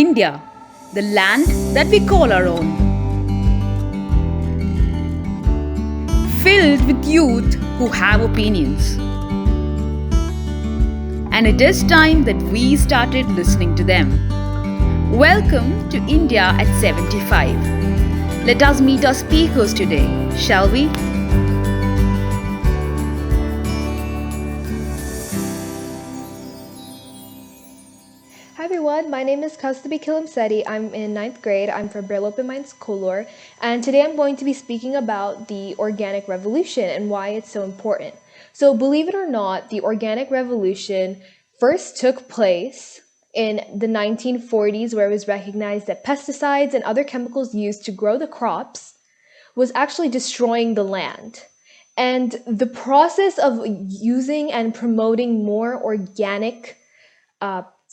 India, the land that we call our own. Filled with youth who have opinions. And it is time that we started listening to them. Welcome to India at 75. Let us meet our speakers today, shall we? Hi everyone, my name is Kaustubhi Kilimseti. I'm in 9th grade. I'm from Birla Open Minds Kolor, and today I'm going to be speaking about the organic revolution and why it's so important. So believe it or not, the organic revolution first took place in the 1940s, where it was recognized that pesticides and other chemicals used to grow the crops was actually destroying the land. And the process of using and promoting more organic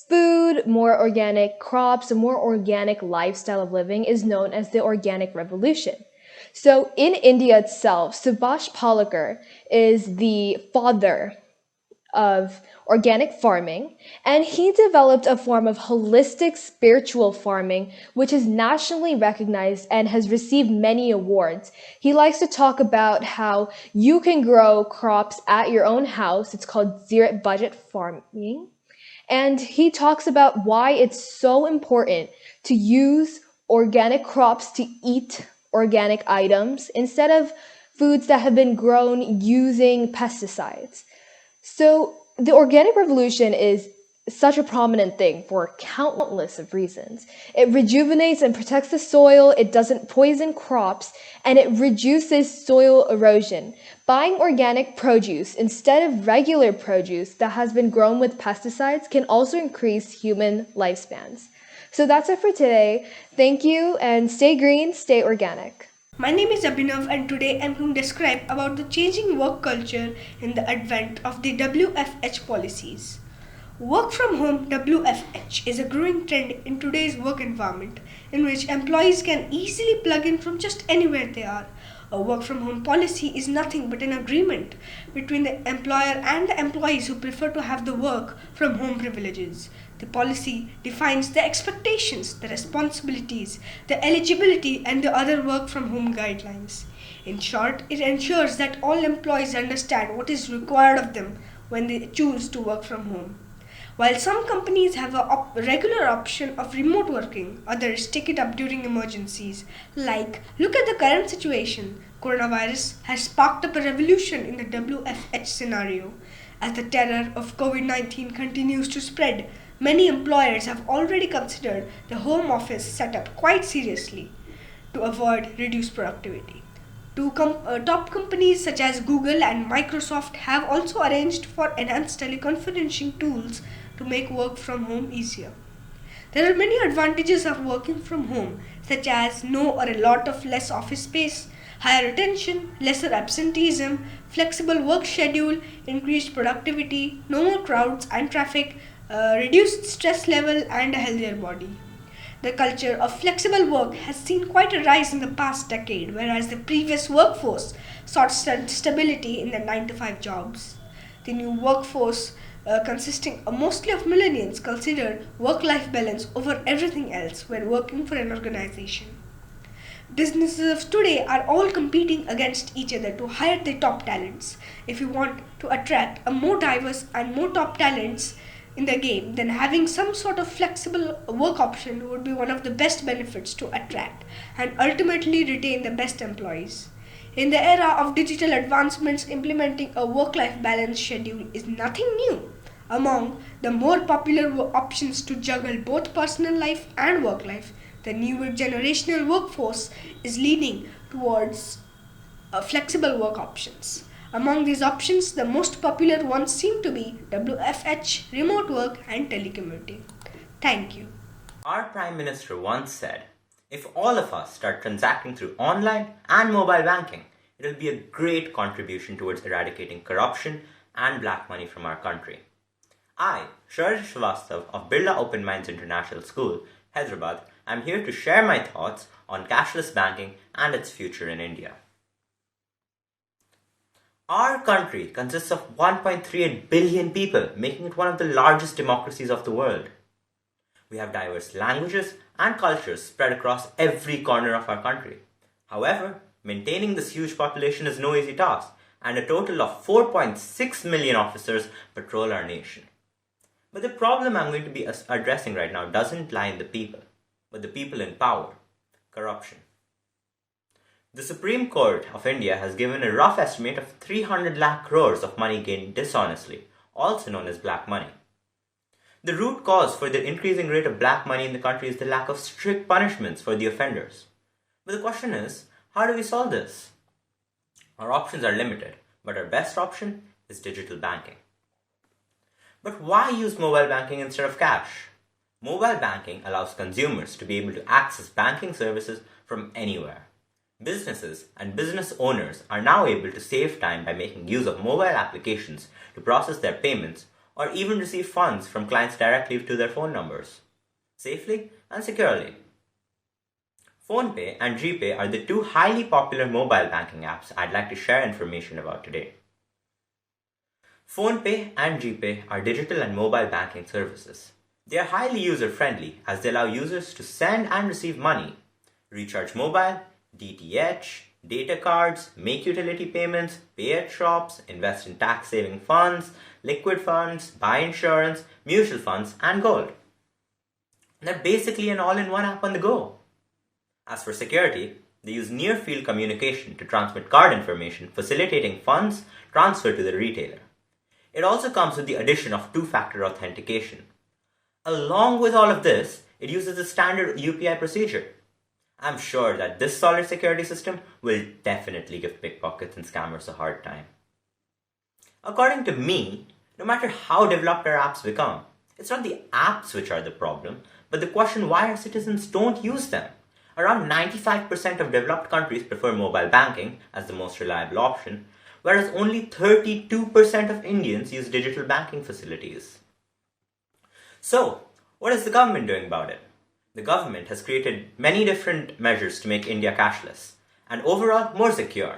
food, more organic crops, a more organic lifestyle of living is known as the organic revolution. So in India itself, Subhash Palekar is the father of organic farming, and he developed a form of holistic spiritual farming, which is nationally recognized and has received many awards. He likes to talk about how you can grow crops at your own house. It's called zero budget farming. And he talks about why it's so important to use organic crops to eat organic items instead of foods that have been grown using pesticides. So the organic revolution is such a prominent thing for countless of reasons. It rejuvenates and protects the soil, it doesn't poison crops, and it reduces soil erosion. Buying organic produce instead of regular produce that has been grown with pesticides can also increase human lifespans. So that's it for today. Thank you, and stay green, stay organic. My name is Abhinav, and today I'm going to describe about the changing work culture in the advent of the WFH policies. Work from home WFH is a growing trend in today's work environment in which employees can easily plug in from just anywhere they are. A work from home policy is nothing but an agreement between the employer and the employees who prefer to have the work from home privileges. The policy defines the expectations, the responsibilities, the eligibility, and the other work from home guidelines. In short, it ensures that all employees understand what is required of them when they choose to work from home. While some companies have a regular option of remote working, others take it up during emergencies. Like, look at the current situation. Coronavirus has sparked up a revolution in the WFH scenario. As the terror of COVID-19 continues to spread, many employers have already considered the home office setup quite seriously to avoid reduced productivity. Top companies such as Google and Microsoft have also arranged for enhanced teleconferencing tools to make work from home easier. There are many advantages of working from home, such as no or a lot of less office space, higher retention, lesser absenteeism, flexible work schedule, increased productivity, no more crowds and traffic, reduced stress level, and a healthier body. The culture of flexible work has seen quite a rise in the past decade, whereas the previous workforce sought stability in their 9 to 5 jobs. The new workforce, consisting mostly of millennials, consider work-life balance over everything else when working for an organization. Businesses of today are all competing against each other to hire the top talents. If you want to attract a more diverse and more top talents in the game, then having some sort of flexible work option would be one of the best benefits to attract and ultimately retain the best employees. In the era of digital advancements, implementing a work-life balance schedule is nothing new. Among the more popular options to juggle both personal life and work life, the newer generational workforce is leaning towards flexible work options. Among these options, the most popular ones seem to be WFH, remote work, and telecommuting. Thank you. Our Prime Minister once said, if all of us start transacting through online and mobile banking, it will be a great contribution towards eradicating corruption and black money from our country. I, Sharash Srivastav of Birla Open Minds International School, Hyderabad, am here to share my thoughts on cashless banking and its future in India. Our country consists of 1.38 billion people, making it one of the largest democracies of the world. We have diverse languages and cultures spread across every corner of our country. However, maintaining this huge population is no easy task, and a total of 4.6 million officers patrol our nation. But the problem I'm going to be addressing right now doesn't lie in the people, but the people in power: corruption. The Supreme Court of India has given a rough estimate of 300 lakh crores of money gained dishonestly, also known as black money. The root cause for the increasing rate of black money in the country is the lack of strict punishments for the offenders. But the question is, how do we solve this? Our options are limited, but our best option is digital banking. But why use mobile banking instead of cash? Mobile banking allows consumers to be able to access banking services from anywhere. Businesses and business owners are now able to save time by making use of mobile applications to process their payments or even receive funds from clients directly to their phone numbers, safely and securely. PhonePe and GPay are the two highly popular mobile banking apps I'd like to share information about today. PhonePe and GPay are digital and mobile banking services. They are highly user-friendly as they allow users to send and receive money, recharge mobile, DTH, data cards, make utility payments, pay at shops, invest in tax-saving funds, liquid funds, buy insurance, mutual funds, and gold. They're basically an all-in-one app on the go. As for security, they use near-field communication to transmit card information, facilitating funds transfer to the retailer. It also comes with the addition of two-factor authentication. Along with all of this, it uses the standard UPI procedure. I'm sure that this solid security system will definitely give pickpockets and scammers a hard time. According to me, no matter how developed our apps become, it's not the apps which are the problem, but the question why our citizens don't use them. Around 95% of developed countries prefer mobile banking as the most reliable option, whereas only 32% of Indians use digital banking facilities. So, what is the government doing about it? The government has created many different measures to make India cashless and overall more secure.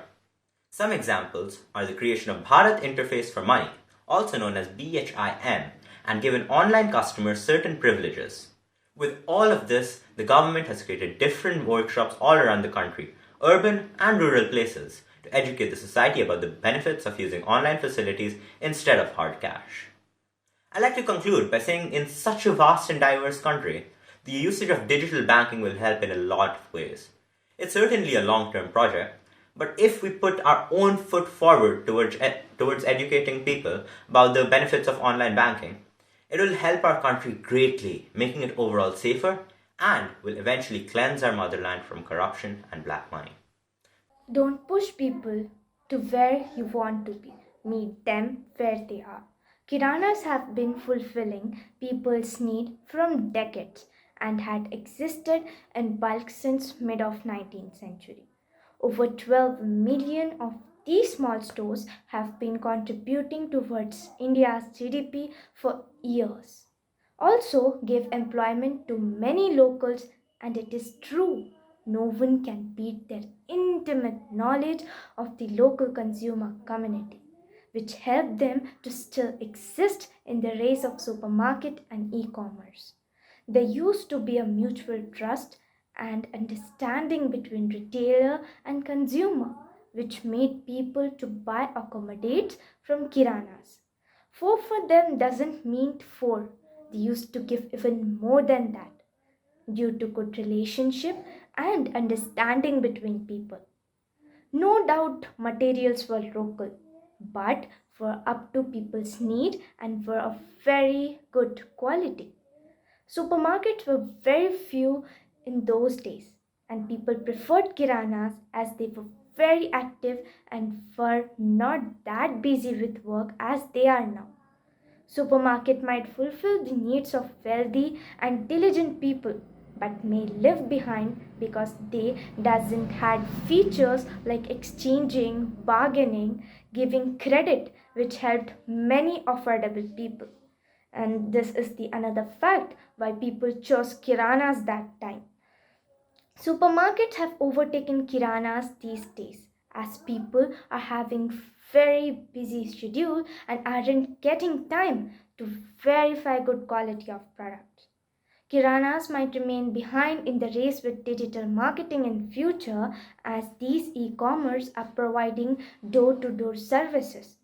Some examples are the creation of Bharat Interface for Money, also known as BHIM, and given online customers certain privileges. With all of this, the government has created different workshops all around the country, urban and rural places, to educate the society about the benefits of using online facilities instead of hard cash. I'd like to conclude by saying in such a vast and diverse country, the usage of digital banking will help in a lot of ways. It's certainly a long-term project, but if we put our own foot forward towards educating people about the benefits of online banking, it will help our country greatly, making it overall safer and will eventually cleanse our motherland from corruption and black money. Don't push people to where you want to be. Meet them where they are. Kiranas have been fulfilling people's need from decades and had existed in bulk since mid of 19th century. Over 12 million of these small stores have been contributing towards India's GDP for years. Also give employment to many locals, and it is true, no one can beat their intimate knowledge of the local consumer community, which help them to still exist in the race of supermarket and e-commerce. There used to be a mutual trust and understanding between retailer and consumer, which made people to buy accommodates from Kiranas. Four for them doesn't mean four. They used to give even more than that due to good relationship and understanding between people. No doubt materials were local, but were up to people's need and were of very good quality. Supermarkets were very few in those days, and people preferred Kiranas as they were very active and were not that busy with work as they are now. Supermarket might fulfill the needs of wealthy and diligent people but may leave behind because they doesn't had features like exchanging, bargaining, giving credit which helped many affordable people. And this is the another fact why people chose Kiranas that time. Supermarkets have overtaken Kiranas these days as people are having very busy schedule and aren't getting time to verify good quality of products. Kiranas might remain behind in the race with digital marketing in future as these e-commerce are providing door-to-door services.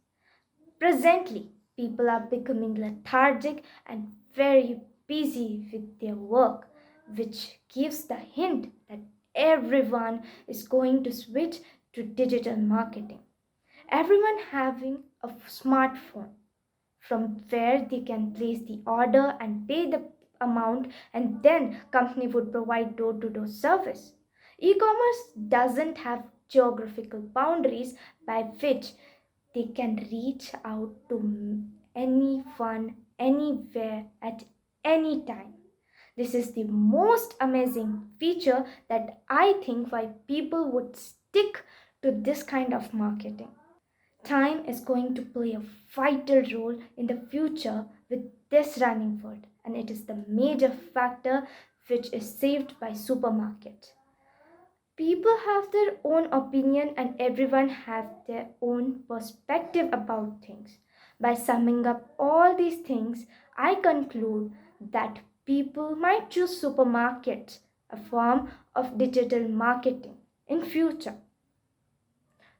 Presently, people are becoming lethargic and very busy with their work, which gives the hint that everyone is going to switch to digital marketing. Everyone having a smartphone from where they can place the order and pay the amount, and then company would provide door to door service. E-commerce doesn't have geographical boundaries by which they can reach out to anyone anywhere at any time. This is the most amazing feature that I think why people would stick to this kind of marketing. Time is going to play a vital role in the future with this running food, and it is the major factor which is saved by supermarket. People have their own opinion and everyone have their own perspective about things. By summing up all these things, I conclude that people might choose supermarkets, a form of digital marketing in future.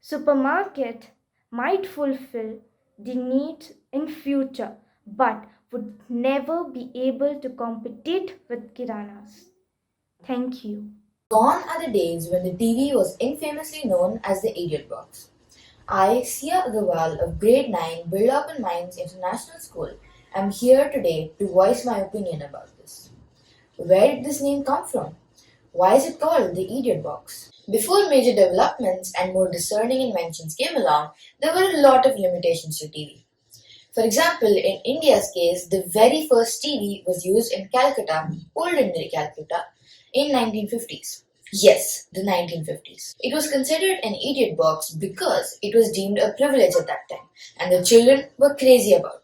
Supermarket might fulfill the need in future but would never be able to compete with Kiranas. Thank you. Gone are the days when the TV was infamously known as the idiot box. I, Sia Agarwal of Grade 9, Birla Open Minds International School, am here today to voice my opinion about this. Where did this name come from? Why is it called the idiot box? Before major developments and more discerning inventions came along, there were a lot of limitations to TV. For example, in India's case, the very first TV was used in Calcutta, old Indian Calcutta, in 1950s. Yes, the 1950s. It was considered an idiot box because it was deemed a privilege at that time, and the children were crazy about it.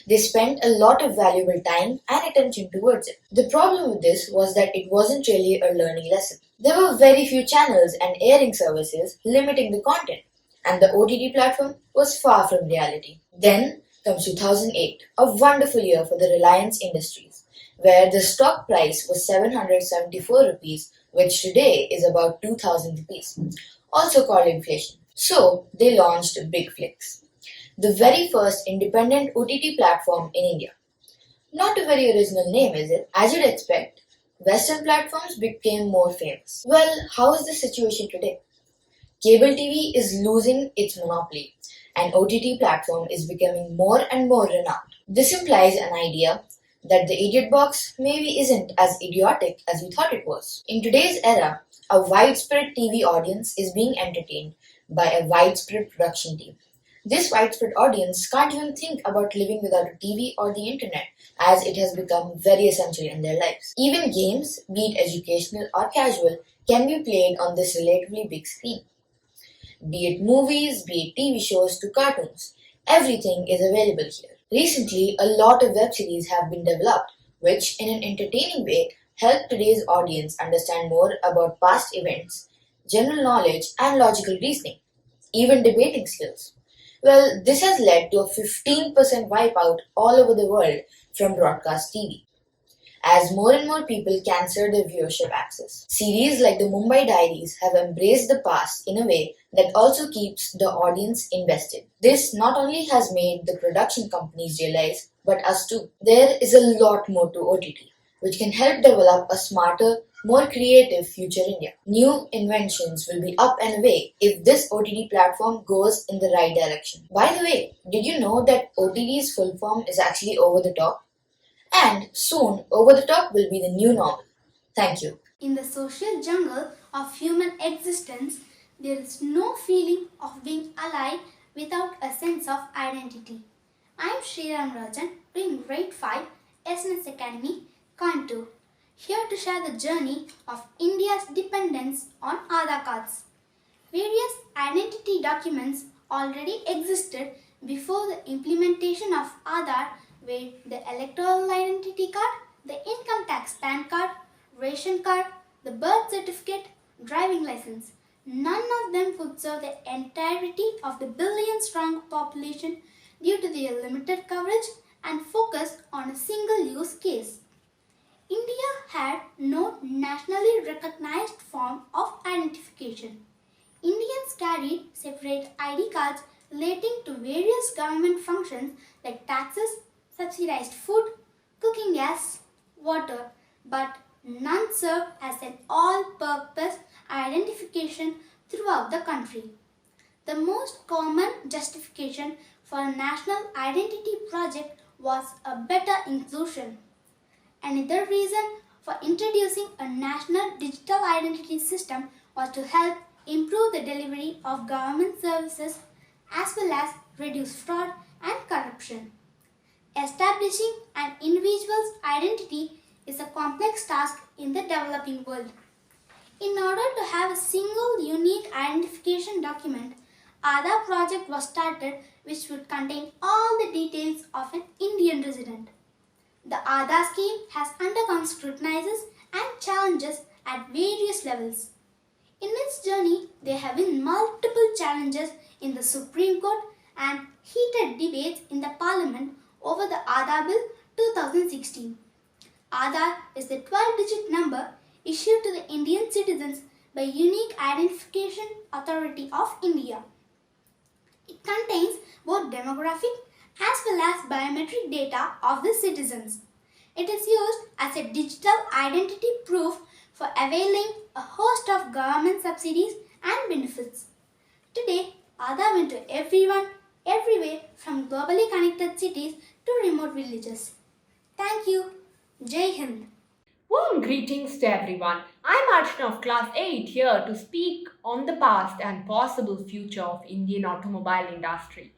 They spent a lot of valuable time and attention towards it. The problem with this was that it wasn't really a learning lesson. There were very few channels and airing services limiting the content, and the OTT platform was far from reality. Then comes 2008, a wonderful year for the Reliance Industries, where the stock price was 774 rupees, which today is about 2000 rupees, also called inflation. So they launched Big Flix, the very first independent OTT platform in India. Not a very original name, is it? As you'd expect, Western platforms became more famous. Well, how is the situation today? Cable TV is losing its monopoly, and OTT platform is becoming more and more renowned. This implies an idea that the idiot box maybe isn't as idiotic as we thought it was. In today's era, a widespread TV audience is being entertained by a widespread production team. This widespread audience can't even think about living without a TV or the internet, as it has become very essential in their lives. Even games, be it educational or casual, can be played on this relatively big screen. Be it movies, be it TV shows to cartoons, everything is available here. Recently, a lot of web series have been developed, which, in an entertaining way, help today's audience understand more about past events, general knowledge, and logical reasoning, even debating skills. Well, this has led to a 15% wipeout all over the world from broadcast TV, as more and more people cancel their viewership access. Series like the Mumbai Diaries have embraced the past in a way that also keeps the audience invested. This not only has made the production companies realize, but us too. There is a lot more to OTT, which can help develop a smarter, more creative future India. New inventions will be up and away if this OTT platform goes in the right direction. By the way, did you know that OTT's full form is actually over the top? And soon, over the top will be the new normal. Thank you. In the social jungle of human existence, there is no feeling of being alive without a sense of identity. I am Sriram Rajan, doing grade 5, SNS Academy, Kantur, here to share the journey of India's dependence on Aadhaar cards. Various identity documents already existed before the implementation of Aadhaar, where the electoral identity card, the income tax PAN card, ration card, the birth certificate, driving license. None of them could serve the entirety of the billion-strong population due to their limited coverage and focus on a single use case. India had no nationally recognized form of identification. Indians carried separate ID cards relating to various government functions like taxes, subsidized food, cooking gas, water, but none served as an all-purpose identification throughout the country. The most common justification for a national identity project was a better inclusion. Another reason for introducing a national digital identity system was to help improve the delivery of government services as well as reduce fraud and corruption. Establishing an individual's identity is a complex task in the developing world. In order to have a single unique identification document, Aadhaar project was started which would contain all the details of an Indian resident. The Aadhaar scheme has undergone scrutinizes and challenges at various levels. In its journey, there have been multiple challenges in the Supreme Court and heated debates in the Parliament over the Aadhaar Bill 2016. Aadhaar is the 12-digit number issued to the Indian citizens by Unique Identification Authority of India. It contains both demographic as well as biometric data of the citizens. It is used as a digital identity proof for availing a host of government subsidies and benefits. Today, Aadhaar went to everyone, everywhere from globally connected cities to remote villages. Thank you. Jai Hind. Warm greetings to everyone. I'm Archana of Class 8 here to speak on the past and possible future of Indian automobile industry.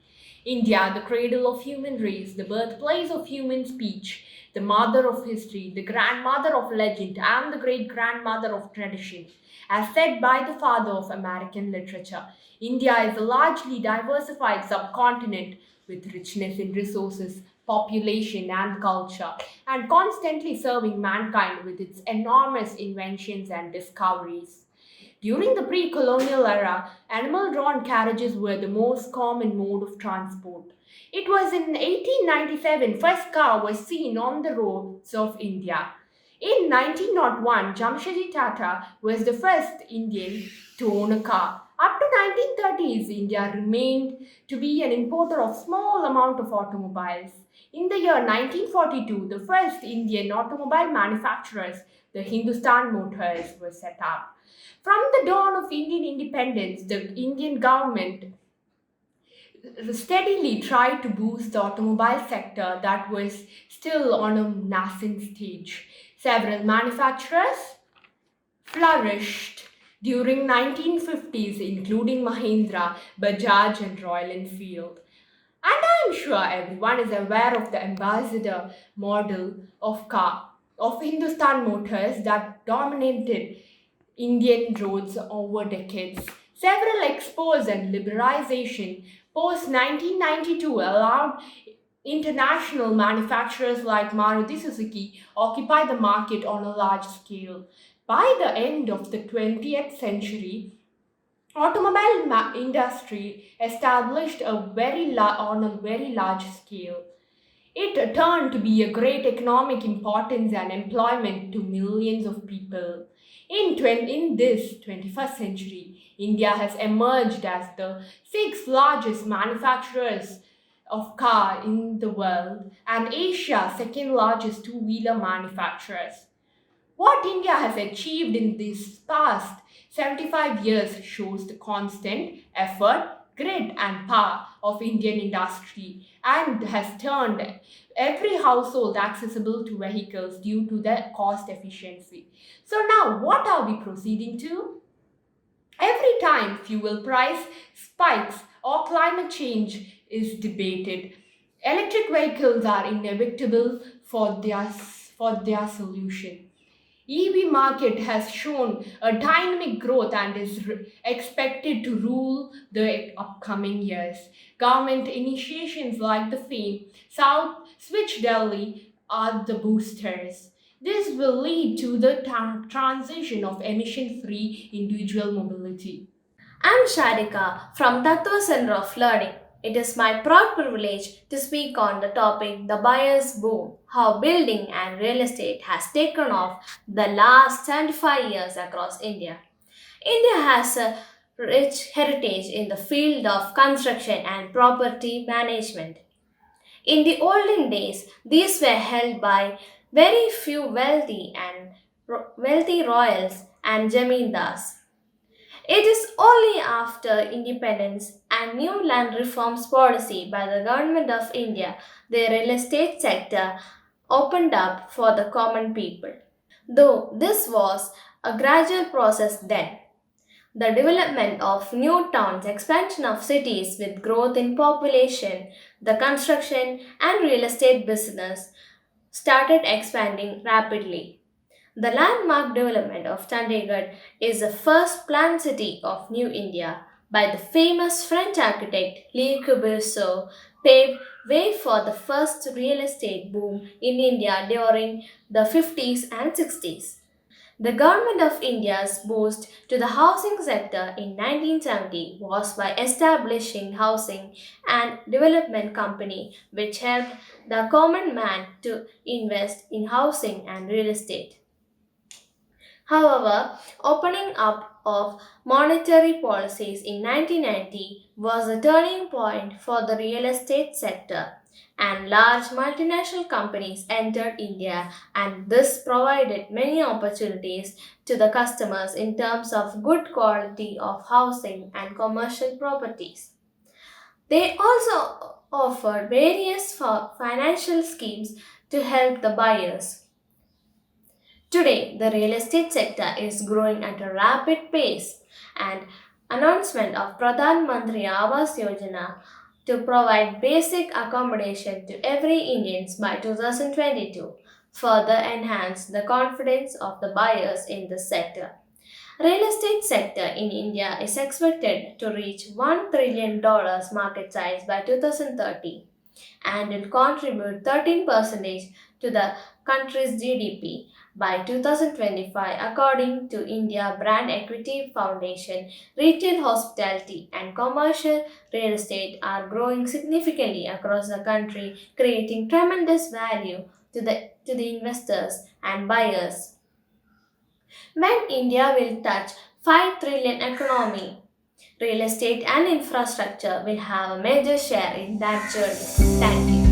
India, the cradle of human race, the birthplace of human speech, the mother of history, the grandmother of legend, and the great-grandmother of tradition. As said by the father of American literature, India is a largely diversified subcontinent with richness in resources, population, and culture, and constantly serving mankind with its enormous inventions and discoveries. During the pre-colonial era, animal-drawn carriages were the most common mode of transport. It was in 1897 first car was seen on the roads of India. In 1901, Jamshedji Tata was the first Indian to own a car. Up to 1930s, India remained to be an importer of small amount of automobiles. In the year 1942, the first Indian automobile manufacturers, the Hindustan Motors, were set up. From the dawn of Indian independence, the Indian government steadily tried to boost the automobile sector that was still on a nascent stage. Several manufacturers flourished during 1950s, including Mahindra, Bajaj, and Royal Enfield. And I'm sure everyone is aware of the ambassador model of car of Hindustan Motors that dominated Indian roads over decades. Several expos and liberalization post 1992 allowed international manufacturers like Maruti Suzuki occupy the market on a large scale. By the end of the 20th century, automobile industry established on a very large scale. It turned to be a great economic importance and employment to millions of people. In this 21st century, India has emerged as the sixth largest manufacturers of car in the world and Asia's second largest two-wheeler manufacturers. What India has achieved in these past 75 years shows the constant effort, grit, and power of Indian industry and has turned every household accessible to vehicles due to their cost efficiency. So now what are we proceeding to? Every time fuel price spikes or climate change is debated, electric vehicles are inevitable for their solution. EV market has shown a dynamic growth and is expected to rule the upcoming years. Government initiations like the FAME South Switch Delhi are the boosters. This will lead to the transition of emission-free individual mobility. I'm Sharika from Tattva Center of Learning. It is my proud privilege to speak on the topic the buyer's boom, how building and real estate has taken off the last 75 years across India. India has a rich heritage in the field of construction and property management. In the olden days, these were held by very few wealthy royals and zamindars. It is only after independence and new land reforms policy by the government of India the real estate sector opened up for the common people. Though this was a gradual process then, the development of new towns, expansion of cities with growth in population, the construction and real estate business started expanding rapidly. The landmark development of Chandigarh is the first planned city of New India by the famous French architect Le Corbusier, paved way for the first real estate boom in India during the 50s and 60s. The Government of India's boost to the housing sector in 1970 was by establishing Housing and Development Company, which helped the common man to invest in housing and real estate. However, opening up of monetary policies in 1990 was a turning point for the real estate sector, and large multinational companies entered India, and this provided many opportunities to the customers in terms of good quality of housing and commercial properties. They also offered various financial schemes to help the buyers. Today, the real estate sector is growing at a rapid pace, and announcement of Pradhan Mantri Awas Yojana to provide basic accommodation to every Indians by 2022 further enhanced the confidence of the buyers in the sector. Real estate sector in India is expected to reach $1 trillion market size by 2030 and will contribute 13% to the country's GDP by 2025 according to India Brand Equity Foundation. Retail, hospitality and commercial real estate are growing significantly across the country, creating tremendous value to the investors and buyers. When India will touch 5 trillion economy, real estate and infrastructure will have a major share in that journey. Thank you.